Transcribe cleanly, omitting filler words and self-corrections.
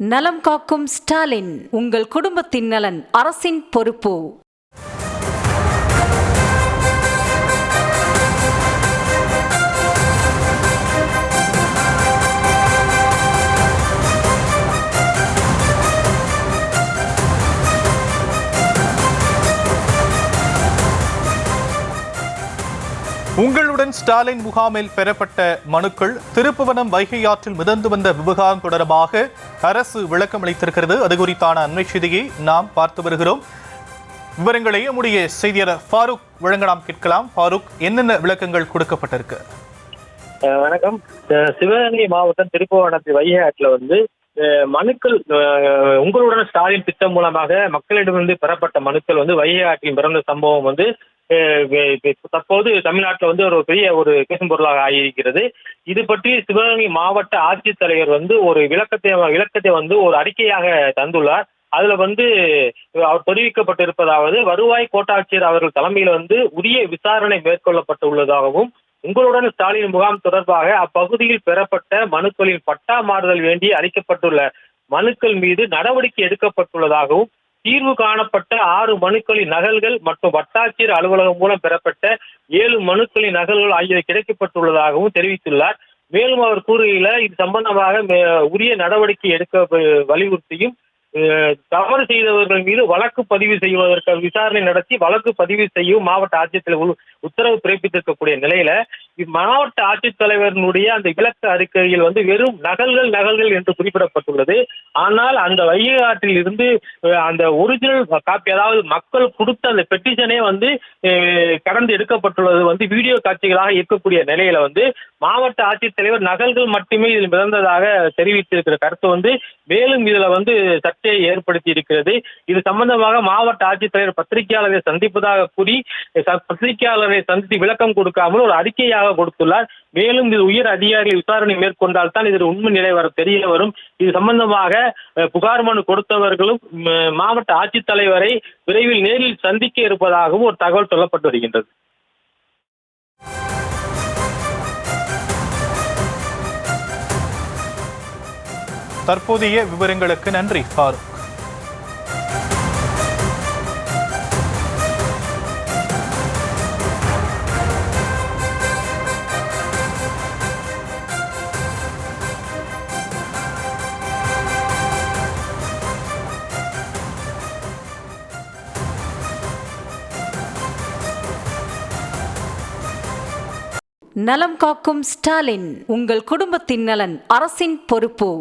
நலம் காக்கும் ஸ்டாலின், உங்கள் குடும்பத்தின் நலன் அரசின் பொறுப்பு. உங்களுடன் ஸ்டாலின் முகாமில் பெறப்பட்ட மனுக்கள் திருப்புவனம் வைகை ஆற்றில் மிதந்து வந்த விவகாரம் தொடர்பாக அரசு விளக்கம் அளித்திருக்கிறது. அது குறித்தான அண்மை செய்தியை நாம் பார்த்து வருகிறோம். விவரங்களை நம்முடைய செய்தியாளர் ஃபாரூக் வழங்க நாம் கேட்கலாம். ஃபாரூக், என்னென்ன விளக்கங்கள் கொடுக்கப்பட்டிருக்கு? வணக்கம். சிவகங்கை மாவட்டம் திருப்புவனத்து வைகை ஆற்றில் மனுக்கள் உங்களுடன் ஸ்டாலின் திட்டம் மூலமாக மக்களிடமிருந்து பெறப்பட்ட மனுக்கள் வைகை ஆற்றில் பிறந்த சம்பவம் தற்போது தமிழ்நாட்டில் ஒரு பெரிய ஒரு பேசும் பொருளாக ஆகியிருக்கிறது. இது பற்றி சிவகங்கை மாவட்ட ஆட்சித்தலைவர் ஒரு விளக்கத்தை ஒரு அறிக்கையாக தந்துள்ளார். அதுல அவர் தெரிவிக்கப்பட்டிருப்பதாவது, வருவாய் கோட்டாட்சியர் அவர்கள் தலைமையில் உரிய விசாரணை மேற்கொள்ளப்பட்டுள்ளதாகவும், உங்களுடன் ஸ்டாலின் முகாம் தொடர்பாக அப்பகுதியில் பெறப்பட்ட மனுக்களின் பட்டா மாறுதல் வேண்டி அளிக்கப்பட்டுள்ள மனுக்கள் மீது நடவடிக்கை எடுக்கப்பட்டுள்ளதாகவும், தீர்வு காணப்பட்ட 6 மனுக்களின் நகல்கள் மற்றும் வட்டாட்சியர் அலுவலகம் மூலம் பெறப்பட்ட 7 மனுக்களின் நகல்கள் ஆகியவை கிடைக்கப்பட்டுள்ளதாகவும் தெரிவித்துள்ளார். மேலும் அவர் கூறுகையில், இது சம்பந்தமாக உரிய நடவடிக்கை எடுக்க வலியுறுத்தியும், தவறு செய்தவர்கள் மீது வழக்கு பதிவு செய்வதற்கு விசாரணை நடத்தி வழக்கு பதிவு செய்யும் மாவட்ட ஆட்சித்தலைவர் உத்தரவு பிறப்பித்திருக்கக்கூடிய நிலையில, மாவட்ட ஆட்சித்தலைவர்களுடைய அந்த விளக்க அறிக்கையில் வெறும் நகல்கள் என்று குறிப்பிடப்பட்டுள்ளது. ஆனால் அந்த வைகை ஆற்றில் இருந்து அந்த ஒரிஜினல் காப்பி, அதாவது மக்கள் கொடுத்த அந்த பெட்டிஷனே கடந்து எடுக்கப்பட்டுள்ளது வீடியோ காட்சிகளாக இருக்கக்கூடிய நிலையில மாவட்ட ஆட்சித்தலைவர் நகல்கள் மட்டுமே இதில் மிதந்ததாக தெரிவித்திருக்கிற கருத்து மேலும் இதுல சர்ச்சையை ஏற்படுத்தி இருக்கிறது. இது சம்பந்தமாக மாவட்ட ஆட்சித்தலைவர் பத்திரிகையாளரை சந்திப்பதாக கூறி பத்திரிகையாளரை சந்தித்து விளக்கம் கொடுக்காமல் ஒரு அறிக்கையாக கொடுத்துள்ளார். மேலும் இது உயர் அதிகாரிகள் விசாரணை மேற்கொண்டால் தான் இதில் உண்மை நிலை தெரிய வரும். இது சம்பந்தமாக புகார் மனு கொடுத்தவர்களும் மாவட்ட ஆட்சித்தலைவரை விரைவில் நேரில் சந்திக்க இருப்பதாகவும் ஒரு தகவல் சொல்லப்பட்டு வருகின்றது. தற்போதைய விவரங்களுக்கு நன்றி ஃபாரூக். நலம் காக்கும் ஸ்டாலின், உங்கள் குடும்பத்தின் நலன் அரசின் பொறுப்பு.